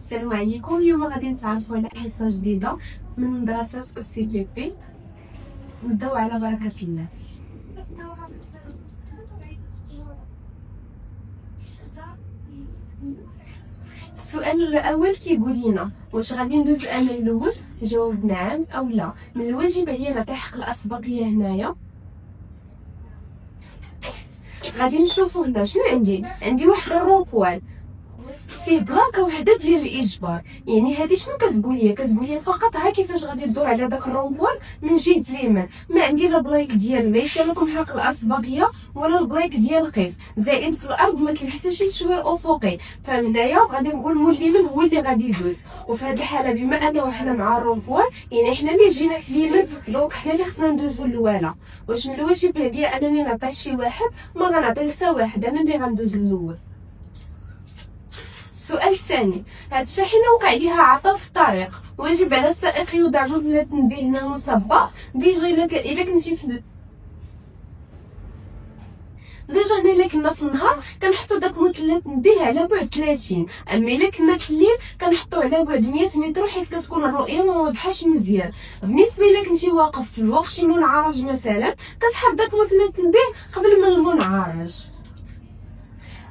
السلام عليكم. اليوم غادي نتعرفوا على حصه جديده من مدرسه سي بي بي. نبداو على بركه الله. السؤال الاول كيقول لنا واش غادي ندوز انا الاول؟ جاوب نعم او لا. من الواجب عليا نعطي حق الاسبقيه هنايا. غادي نشوفوا هنا شنو عندي واحد الروبوال فيه بلاكه وحده ديال الاجبار. يعني هذه شنو كتقول لي فقط ها كيفاش غادي تدور على داك الرومبوال من جهه اليمين. ما عندي لا بلايك ديال ليس لكم حق الاسبقيه ولا البلايك ديال قيف، زائد في الارض ما كاين حتى شي تشوير افقي. فهنايا غادي نقول مول اليمين هو اللي غادي يدوز. وفي هذه الحاله بما انه حنا مع الرومبوال يعني حنا اللي جينا في اليمين، دونك حنا اللي خصنا ندوزو الاولى. واش من الواجب عليا انني نعطي شي واحد؟ ما غنعطي حتى واحد، انا اللي غندوز الاول. السؤال الثاني، هاد الشاحنه وقع ليها عطب في الطريق، واجب على السائق يوضع بطلة تنبيه هنا مسبق. ديجا الا كنتي في ديجا هنا الا كنا في النهار كنحطوا داك مثلث تنبيه على بعد 30، اما الا كنا في الليل كنحطوا على بعد 100 متر حيت كتكون الرؤيه ما واضحاش مزيان. بالنسبه الا كنتي واقف في الوقت شي منعرج مثلا كتحط داك مثلث التنبيه قبل من المنعرج.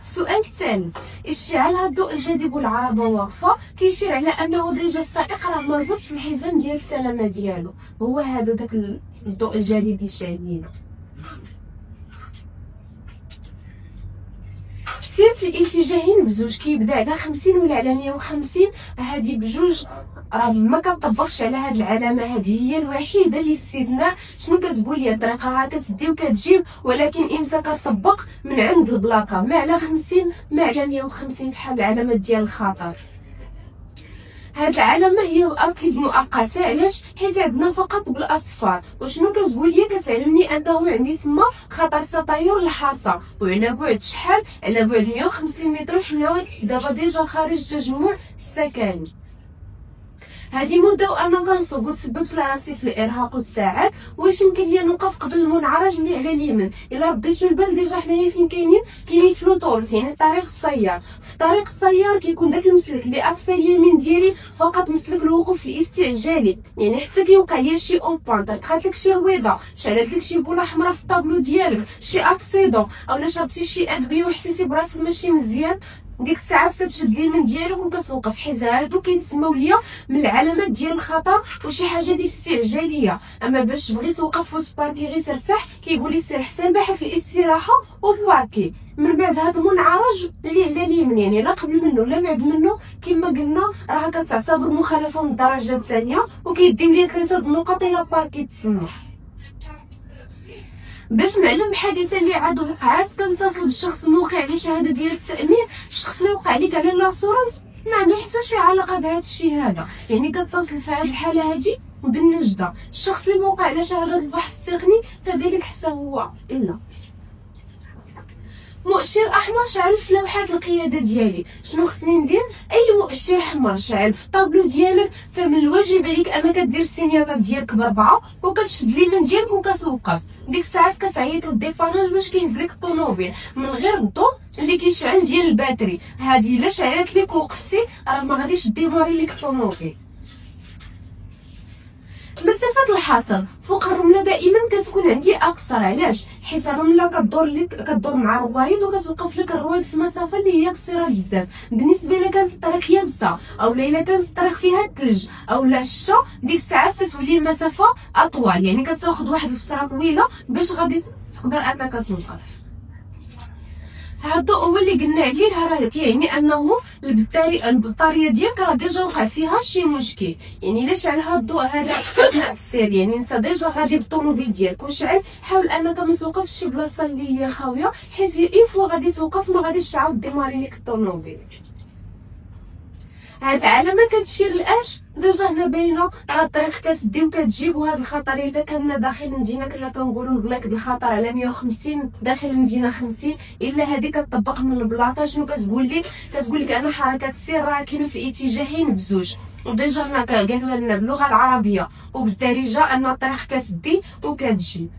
السؤال الثالث، اشتعال هاد الضوء الجاذب والعربه واقفه كيشير على انه ديجا السائق راه ما ربطش الحزام ديال السلامه ديالو، هو هذا داك الضوء الجاذب يشعل لينا. سير في الاتجاهين بزوج كيبدا على 50 ولا على 150. هادي بجوج راه ما كنطبقش على هاد العلامه، هذه هي الوحيده اللي استثناء. شنو كتقول لي الطريقه راه كتدي وكتجيب، ولكن امتى كتطبق؟ من عند البلاكه، ما على 50 ما على 150 بحال العلامه ديال الخطر. هاد العلامه هي اكيد مؤقته، علاش؟ حيت عندنا فقط بالاصفار. وشنو كتقول لي؟ كتعلمني انه عندي تما خطر تطاير الحصى، وعلى بعد شحال؟ على بعد 150 متر. حنا دابا ديجا خارج التجمع السكني. هذه مده وانا كنسوق وتسببت لراسي في الارهاق والتعب. واش يمكن ليا نوقف قبل المنعرج اللي على اليمين؟ الا رديتو البال ديجا حنايا فين كاينين فلوتورس، يعني طريق السيار. في طريق السيار كيكون داك المسلك اللي اقصى اليمين ديالي فقط مسلك الوقوف الاستعجالي، يعني حتى كيوقع ليا شي اونبان، طرقات لك شي هويضه، شعلت لك شي بوله حمراء في الطابلو ديالك، شي اكسيدون، اولا شربتي شي ادويه وحسيتي براسك ماشي مزيان، ديك الساعات كتشد اليمين ديالك وكتوقف. حيت هادو كيتسموا ليا من العلامات ديال الخطر وشي حاجه دي استعجاليه. اما باش تبغي توقف وتباركي غير ترتاح كيقول لي سير حتى الباحث الاستراحه وباركي. من بعد هذا المنعرج اللي على اليمين، يعني لا قبل منه لا بعد منه، كما قلنا راه كتعتبر مخالفه من الدرجه الثانيه وكيديو لي 3 النقط الا باركي تسمى. باش نعلم بحادثه اللي عاد وقعات كنتصل بالشخص الموقع لشهاده ديال التامين. الشخص اللي وقع لك على لاسورانس ما عنده حتى شي علاقه بهذا الشيء هذا، يعني كتصل في هذه الحاله هذه بالنجده. الشخص اللي موقع على شهاده الفحص التقني كذلك حتى هو الا. مؤشر احمر شعل في لوحه القياده ديالي. شنو خصني ندير؟ اي مؤشر احمر شعل في الطابلو ديالك فمن الواجب عليك انك دير السينياطه ديالك ب4 وكتشد اليمين ديالك وكتوقف. ديك الساعات كتعيط للديباناج باش كيهز لك الطوموبيل من غير الضوء اللي كيشعل ديال الباتري. هذه الا شعلت لك وقفتي راه ما غاديش ديماري لك الطوموبيل. مسافه الحصر فوق الرمله دائما كتكون عندي اقصر. علاش؟ حيت الرمله كدور مع الروايد وكتوقف لك الروايد في مسافه اللي هي قصيره بزاف. بالنسبه الا كانت الطريق يابسه او الا كانت الطريق فيها الثلج او لا الشتا، ديك الساعات كتولي المسافه اطول، يعني كتاخذ واحد الفتره طويله باش غادي تقدر انك توقف. هذا الضوء هو اللي قلنا عليه، راه كيعني انه البطاريه ديالك راه ديجا وقع فيها شي مشكل. يعني الا شعل هذا الضوء هذا اثناء السير يعني انت ديجا غادي بالطوموبيل ديالك وشعل، حاول انك ما توقفش شي بلاصه اللي هي خاويه، حيت اون فوا غادي توقف ما غاديش تعاود ديماري لك الطوموبيل. هاد العلامه كتشير لاش؟ ديجا هنا باينه راه الطريق كتدي وكتجيب. وهذا الخطر الا كان داخل المدينه كنا كنقولوا البلاك ديال الخطر على 150 داخل المدينه 50. الا هذه كتطبق من البلاطه. شنو كتقول لك؟ كتقول لك انا حركه السير راه كاينه في الاتجاهين بزوج. وديجا هنا قالوها لنا باللغه العربيه وبالدارجه ان الطريق كتدي وكتجيب.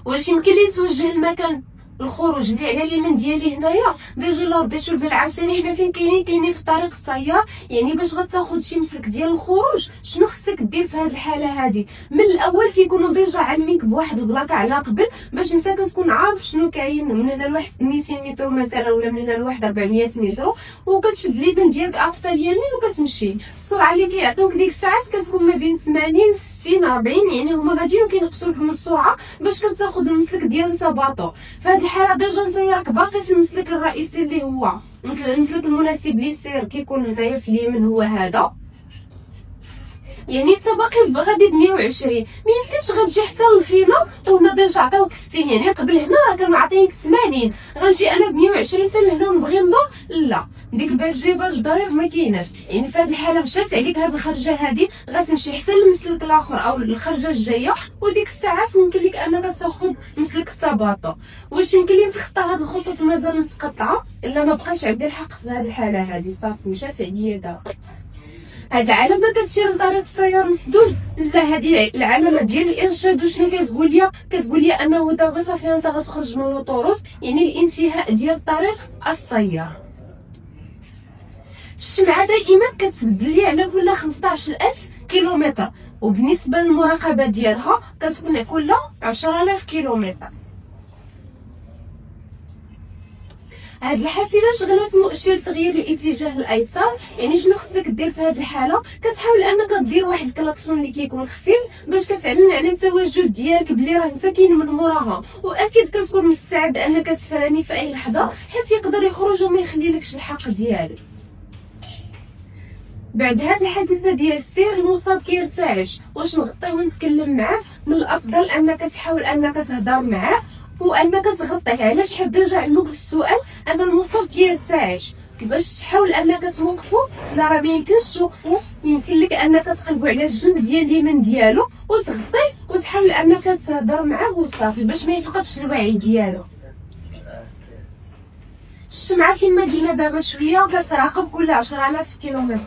واش يمكن لي نتوجه المكان الخروج اللي على اليمين ديالي هنايا ديجا الا رديتو البال عاوتاني حنا فين كاينين في طريق السيار. يعني باش غتاخد شي مسلك ديال الخروج شنو خصك دير في هذه الحاله هذه؟ من الاول كيكونوا ديجا علميك بواحد البلاكه على قبل باش انت كتكون عارف شنو كاين من هنا لواحد 200 متر مثلا، ولا من هنا لواحد 400 متر، وكتشد ليبن ديالك اقصى اليمين وكتمشي. السرعه اللي كيعطيوك ديك الساعات كتكون ما بين 80 60 40، يعني هما غاديين وكينقصوا لك من السرعه باش كتاخد المسلك ديال ساباطو. فهاد الحاله ديجا انت راك باقي في المسلك الرئيسي اللي هو المسلك المناسب للسير كيكون هنايا في اليمين هو هذا. يعني انت باقي غادي ب 120، ميمكنش غتجي حتى للفينا وهنا ديجا عطاوك 60، يعني قبل هنا راه كانوا عاطينك 80 غنجي انا ب 120 حتى لهنا ونبغي نضو. لا ديك باش تجي باش ضرير ما كايناش. يعني في هذه الحاله مشات عليك هذه الخرجه هذه غتمشي حتى للمسلك الاخر او الخرجه الجايه، وديك الساعات ممكن لك انك تاخذ مسلك التباطؤ. واش يمكن لي نتخطى هاد الخطوط مازال نتقطعها؟ الا ما بقاش عندي الحق في هذه الحاله هذه صافي مشات عليا دابا. هاد العلامه كتشير لطريق السيار مسدود. لا هذه العلامه ديال الارشاد. وشنو كتقول لي؟ كتقول لي انه دابا صافي انت غتخرج من لوطوروس، يعني الانتهاء ديال طريق السيار. الشمعه دائما كتبدل لي على كل 15000 كيلومتر، وبالنسبه للمراقبه ديالها كتكون كل 10000 كيلومتر. هاد الحافله شغلات مؤشر تغيير الاتجاه الايسر. يعني شنو خصك دير في هاد الحاله؟ كتحاول انك دير واحد الكلاكسون اللي كيكون خفيف باش كتعلن على التواجد ديالك بلي راه انت كاين من موراها، واكيد كتكون مستعد انك تفراني في اي لحظه حيت يقدر يخرج وما يخليلكش الحق ديالك. بعد هاد الحادثه ديال السير المصاب كيرتعش، واش نغطيه ونتكلم معاه؟ من الافضل انك تحاول انك تهضر معاه وانك تغطيه. علاش؟ حيت ديجا علموك في السؤال ان المصاب كيرتعش، باش تحاول انك توقفو. لا راه ميمكنش توقفو، يمكن لك انك تقلبو على الجنب ديال اليمين ديالو وتغطيه وتحاول انك تهضر معاه وصافي باش ما يفقدش الوعي ديالو. الشمعه كما قلنا دابا شويه كتراقب كل 10000 كيلومتر.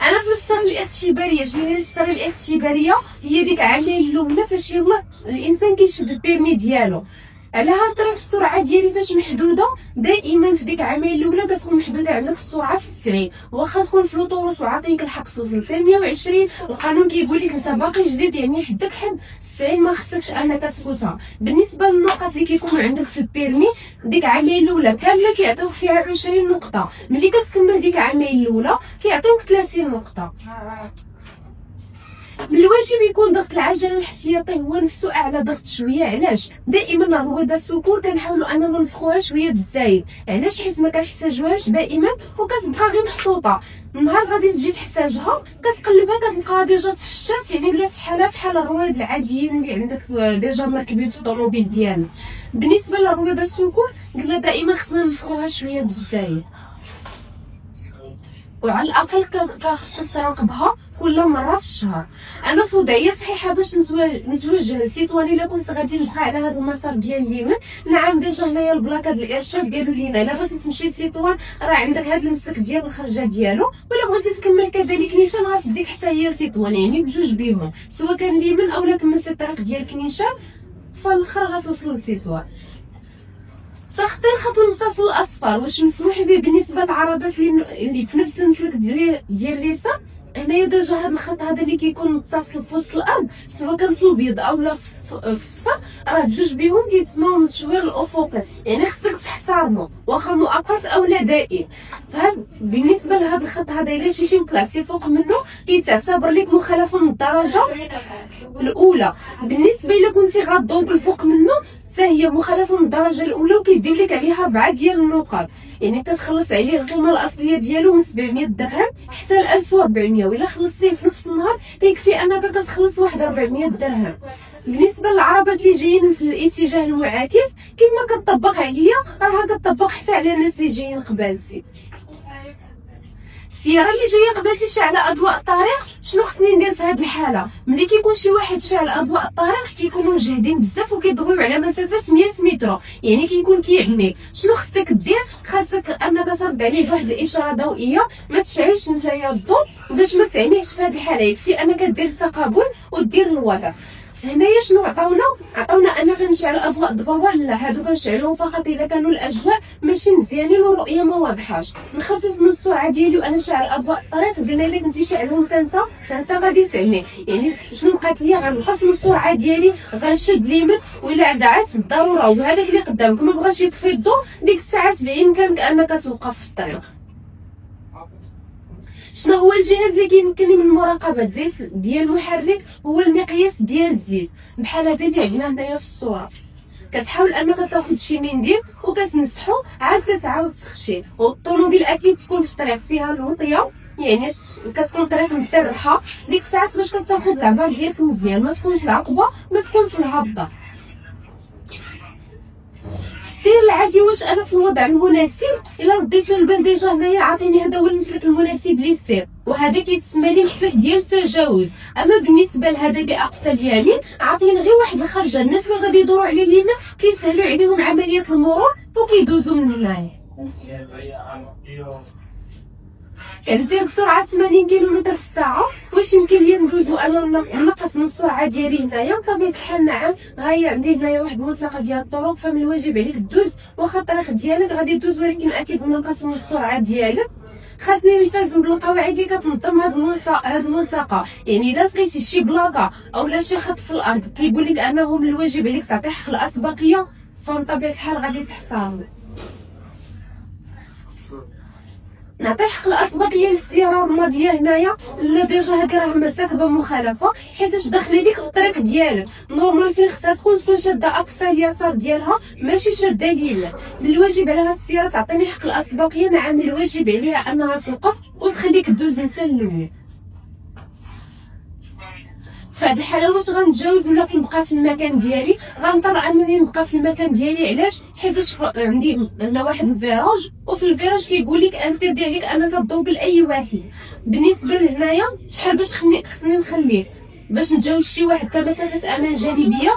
انا في الفتره الاختباريه، شنو هي الفتره الاختباريه؟ هي ديك عامين الاولى فاش يلاه الانسان كيشد البيرمي ديالو. على هاد طريق السرعه ديالي فاش محدوده، دائما في ديك عامين الاولى كتكون محدوده عندك السرعه في 90، واخا تكون في لوطوروس وعاطينك الحق توصل حتى 120. القانون كيقول لك انت باقي جديد، يعني حدك حد 90 ما خصكش انك تفوتها. بالنسبه للنقط اللي كيكونوا عندك في البيرمي، ديك عامين الاولى كامله كيعطيوك فيها 20 نقطه، ملي كتكمل ديك عامين الاولى كيعطيوك 30 نقطه. من الواجب يكون ضغط العجله الاحتياطي هو نفسه اعلى ضغط شويه. علاش؟ دائما الرويضه السكون كنحاولوا اننا نفخوها شويه بالزايد. علاش؟ حيت ما كنحتاجوهاش دائما وكتبقى غير محطوطه. النهار غادي تجي تحتاجها كتقلبها كتلقاها ديجا تفشات، يعني ولات بحال الرويض العاديين اللي عندك ديجا مركبين في الطوموبيل ديالنا. بالنسبه للرويضه السكون قلنا دائما خصنا نفخوها شويه بالزايد، وعلى الاقل خصك تراقبها كل مره في الشهر. انا في وضعيه صحيحه باش نتوجه للسيطواني الا كنت غادي نبقى على هذا المسار ديال اليمين. نعم ديجا هنايا البلاكه ديال الارشاد قالوا لينا الا بغيتي تمشي لسيطوان راه عندك هذا المسلك ديال الخرجه ديالو، ولا بغيتي تكمل كذلك نيشان غتديك حتى هي لسيطوان، يعني بجوج بيهم سواء كان اليمين اولا كملتي الطريق ديال كنيشان فالاخر غتوصل لسيطوان. تخطي الخط المتصل الاصفر واش مسموح به بالنسبه للعرضات اللي في نفس المسلك ديال اليسار؟ هنايا ديجا هذا الخط هذا اللي كيكون متصل في وسط الارض سواء كان في الابيض اولا في الصفر، راه بجوج بهم كيتسموا التشوير الافقي، يعني خصك تحترمو واخا مؤقت اولا دائم. فهاد بالنسبه لهذا الخط هذا الا شي بلاصي فوق منه كيتعتبر لك مخالفه من الدرجه الاولى. بالنسبه الا كنتي غاضوب فوق منه حتى هي مخالفه من الدرجه الاولى وكيدير لك عليها 4 ديال النقاط، يعني كتخلص عليه القيمه الاصليه ديالو من 700 درهم حتى ل 1400، ولا خلصتيه في نفس النهار كيكفي انك كتخلص واحد 400 درهم. بالنسبه للعربات اللي جايين في الاتجاه المعاكس كما كتطبق عليا راه كتطبق حتى على الناس اللي جايين قبالتي. السياره اللي جايه قبالتي شاعله اضواء الطريق، شنو خصني ندير في هذه الحاله؟ ملي كيكون شي واحد شاعل اضواء الطريق كيكونوا مجهدين بزاف وكيضويو على مسافات 100 متر، يعني كيكون كيعميك. شنو خصك دير؟ خاصك انك ترد عليه بواحد الاشاره ضوئيه، ما تشعلش نتايا الضوء باش ما تعميهش في هذه الحاله. يكفي انك دير تقابل ودير الوضع. هنايا شنو عطاونا انا كنشعل اضواء ضبابه. لا، هادو كنشعلهم فقط اذا كانوا الاجواء ماشي مزيانين والرؤيه ما واضحاش. نخفف من السرعه ديالي وانا شاعل اضواء الطريق. قلنا الا كنتي شاعلهم سنسه غادي تعمي. يعني شنو بقات ليا؟ غنقص من السرعه ديالي، غنشد ليميت، ولا عدات الضروره وهذاك اللي قدامك ما بغاش يطفي الضوء، ديك الساعه بامكانك انك توقف في الطريق. شنو هو الجهاز اللي كيمكنني من المراقبه الزيت ديال المحرك؟ هو المقياس ديال الزيت، بحال هذا اللي عندنا هنايا في الصوره. كتحاول انك تاخذ شي منديل وكتمسحو، عاد كتعاود تخشي. والطوموبيل اكيد تكون في طريق فيها الوطيه، يعني كتكون الطريق مسترحه. ديك الساعات باش كتاخذ العبار ديالك مزيان، ما تكون في العقبه، ما تكون في الهبطه. السير العادي واش انا في الوضع المناسب؟ الا رديتو البال ديجا هنايا عاطيني هذا هو المسلك المناسب للسير، وهذا كيتسمى لي مسلك ديال التجاوز. اما بالنسبه لهذا اللي اقصى اليمين عاطيني غير واحد الخرجه، الناس اللي غادي يدوروا على اليمين كيسهلوا عليهم عمليه المرور وكيدوزوا من هنايا. كنسير بسرعه 80 كيلومتر في الساعه. واش يمكن لي ندوزو انا نقص من السرعه ديالي هنايا؟ بطبيعه الحال نعم. هيا عندي هنايا واحد الملصقه ديال الطرق، فمن الواجب عليك دوز. واخا الطريق ديالك غادي دوز، ولكن اكيد نقص من السرعه ديالك. خاصني نلتزم بالقواعد اللي كتنظم هاد الملصقه. يعني الا لقيتي شي بلاكه اولا شي خط في الارض كيقول لك انه من الواجب عليك تعطي حق الاسبقيه، فمن طبيعه الحال غادي تحترم. نعطي حق الاسبقيه للسياره الرماديه هنايا. لا ديجا هادي راه مرتكبه مخالفه، حيتاش داخله ليك في الطريق ديالك. نورمال فين خصها تكون شاده اقصى اليسار ديالها، ماشي شاده ليلك. من الواجب على هاد السياره تعطيني حق الاسبقيه. نعم، من الواجب عليها انها توقف وتخليك دوز انسان الاول. فهاد الحاله واش غنتجاوز ولا كنبقى في المكان ديالي؟ غنضطر انني نبقى في المكان ديالي. علاش؟ حيت عندي هنا واحد الفيراج، وفي الفيراج كيقول لك انتردي عليك انك تضوبل اي واحد. بالنسبه لهنايا شحال باش خصني نخليه باش نتجاوز شي واحد كمسافه امان جانبيه؟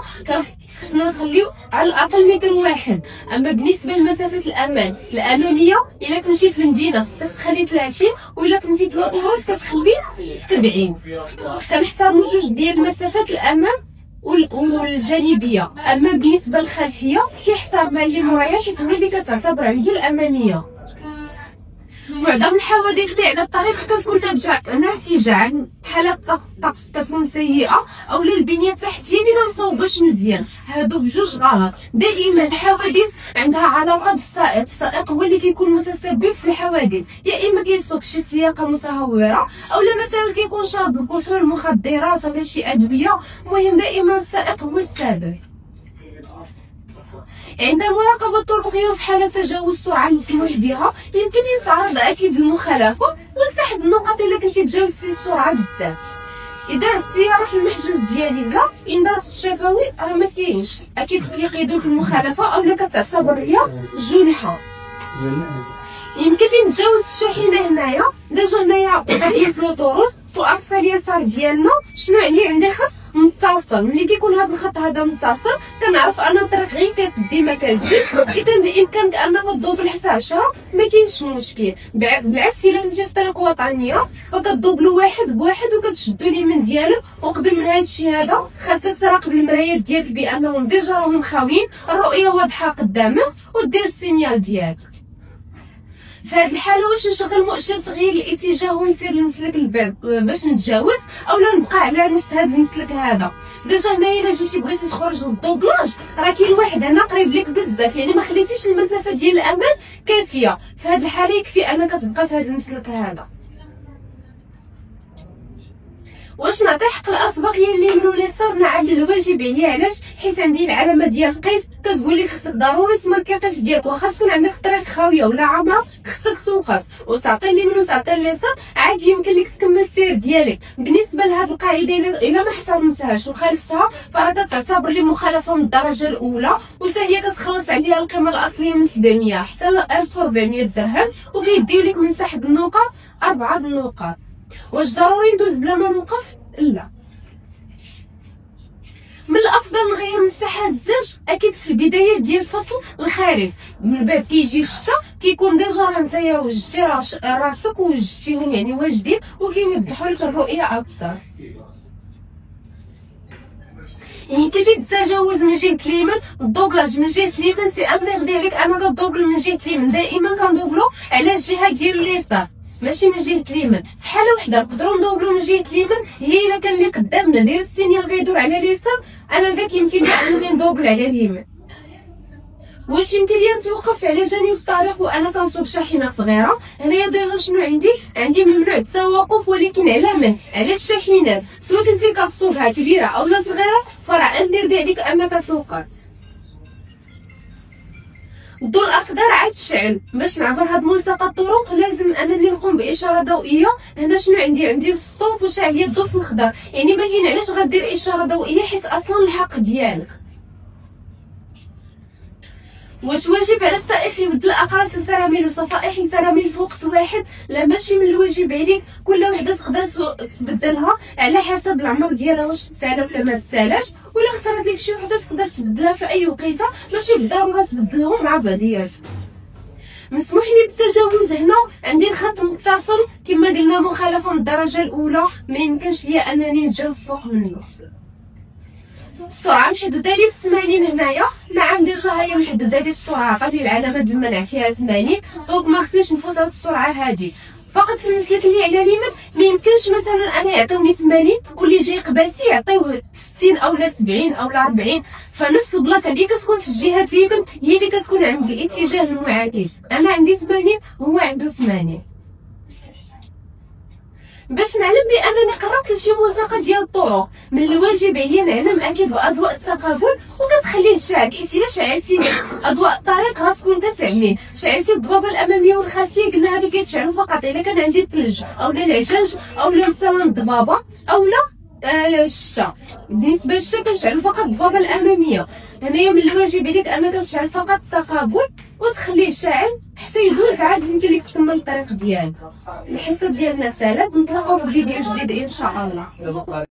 خصنا نخليو على الاقل متر واحد. اما بالنسبه لمسافه الامان الاماميه، الا كنتي في المدينه خصك تخلي 30، والا كنتي في الاوتوبيس كتخلي 70. كنحترمو جوج ديال مسافات الامام والجانبيه. اما بالنسبه للخلفيه كيحترمها اللي مورايا، حيت هو اللي كتعتبر عنده الاماميه. معظم الحوادث اللي على الطريق كتكون ناتجه عن حالات الطقس كتكون سيئه، اولا البنيه التحتيه اللي ما مصوباش مزيان. هادو بجوج غلط. دائما الحوادث عندها علاقه بالسائق. السائق هو اللي كيكون متسبب في الحوادث، يا اما كيسوق شي سياقه متهوره، اولا مثلا كيكون شارب الكحول، مخدرات، اولا شي ادويه. المهم دائما السائق هو السبب. عند مراقبة الطرقية في حالة تجاوز السرعة المسموح بها يمكن يتعرض أكيد للمخالفة وسحب النقط إلا كنتي تجاوزتي السرعة بزاف. إذا السيارة في المحجز ديالي لا إنذار الشفوي راه مكاينش، أكيد كيقيدوك المخالفة أولا كتعتبر هي جنحة. يمكن لي نتجاوز الشاحنة هنايا. ديجا هنايا قضية الطرق وأقصى اليسار ديالنا شنو يعني؟ عندي خط متصاصل. ملي كيكون هذا الخط هذا متصاصل كنعرف ان الطريق غير كتدي ما كتجيش. اذا بامكانك انك تدوبل حتى 10، ما كاينش مشكل. بالعكس الا كنتي في طريق وطنيه فكتدوبلو واحد بواحد وكتشدو اليمين ديالك. وقبل من هذا الشيء هذا خاصك تراقب المرايات ديالك بانهم ديجا راهم خاويين، الرؤيه واضحه قدامك، ودير السينيال ديالك. في هذه الحاله واش نشغل مؤشر تغيير الاتجاه ونسير للمسلك البعد باش نتجاوز، اولا نبقى على نفس هذا المسلك هذا؟ ديجا هنايا الا جيتي بغيتي تخرج للدوبلاج راه كاين واحد هنا قريب ليك بزاف، يعني ما خليتيش المسافه ديال الامان كافيه. في هذه الحاله يكفي انك تبقى في هذا المسلك هذا. واش نعطي حق الاسبقيه اليمين واليسار؟ نعم الواجب عليا. علاش؟ حيت عندي العلامه ديال القيف كتقول لك خصك ضروري تماركي القيف ديالك، واخا تكون عندك الطريق خاويه ولا عامره خصك توقف وتعطي اليمين وتعطي اليسار، عاد يمكن لك تكمل السير ديالك. بالنسبه لهاد القاعده الا ما احترمتهاش وخالفتها فراه كتعتبر لي مخالفه من الدرجه الاولى، وهي كتخلص عليها القيمه الاصليه من 700 حتى 1400 درهم، وكيديو لك من سحب النقاط 4 النقاط. واش ضروري ندوز بلا ما نوقف؟ لا. من الافضل نغير مساحات الزاج اكيد في البدايه ديال فصل الخريف. من بعد كيجي الشتا كيكون ديجا راه نتايا وجدتي راسك ووجدتيهم يعني واجدين وكيوضحوا لك الرؤيه اكثر. يمكن لك التجاوز من جهه اليمين، الدوبلاج من جهه اليمين سي امبلي عليك انا كدوبل من جهه اليمين. دائما كندوبلو على الجهه ديال اليسار ماشي من جهه اليمين. في حاله وحده نقدروا ندوبلو من جهه اليمين، هي الا كان اللي قدامنا داير السينيال غيدور على اليسار، انا داك يمكن لي انني ندوبل على اليمين. واش يمكن لي نتوقف على جانب الطريق وانا كنصوب شاحنه صغيره؟ هنايا ديجا شنو عندي ممنوع التوقف، ولكن على من؟ على الشاحنات، سواء كنتي كتصوبها كبيره او لا صغيره فراه ندير عليك انك توقف. الضوء الاخضر عاد تشعل. باش نعبر هاد ملتقى الطرق لازم انني نقوم باشاره ضوئيه. هنا شنو عندي ستوب وشاعل لي الضوء في الخضر، يعني ما كاين علاش غدير اشاره ضوئيه حيت اصلا الحق ديالك. واش واجب على السائق يبدل اقراص الفرامل وصفائح الفرامل في وقت واحد؟ لا، ماشي من الواجب عليك، كل وحده تقدر تبدلها على حسب العمر ديالها، واش تسالى ولا ما تسالاش، ولا خسرت لك شي وحده تقدر تبدلها في اي وقيته، ماشي بالضروره تبدلهم مع بعضياتهم. مسموح لي بالتجاوز هنا، عندي الخط متصل كما قلنا مخالفه من الدرجه الاولى، ما يمكنش ليا انني نتجاوز فوق منه. السرعه محدده لي في 80 هنايا، نعم ديجا هي محدده لي السرعه قبل العلامه ديال المنع فيها 80، دونك ما خصنيش نفوت هاد السرعه هادي. فقط في المسلك اللي على اليمين ما يمكنش مثلا انا يعطيوني 80 واللي جاي قبالتي يعطيوه 60 اولا 70 اولا 40، فنفس البلاكه اللي كتكون في الجهه اليمين هي اللي كتكون عند الاتجاه المعاكس. انا عندي 80 وهو عنده 80. باش نعلم بانني قربت لشي ملتقى ديال الطرق، من الواجب عليا نعلم اكيد باضواء التقابل وكتخليه شاعل، حيت الا شعلتي اضواء الطريق غتكون كتعمي. شعلتي الضبابه الاماميه والخلفيه قلنا هادو كيتشعلوا فقط الا كان عندي الثلج اولا العجاج اولا مثلا الضبابه اولا الشتا. بالنسبه للشتا كنشعلوا فقط الضبابه الاماميه. هنايا من الواجب عليك انك تشعل فقط التقابل وتخليه شاعل حتى يدوز، عاد يمكن لك تكمل الطريق ديالك. الحصه ديالنا سالات، نتلاقاو في فيديو جديد ان شاء الله.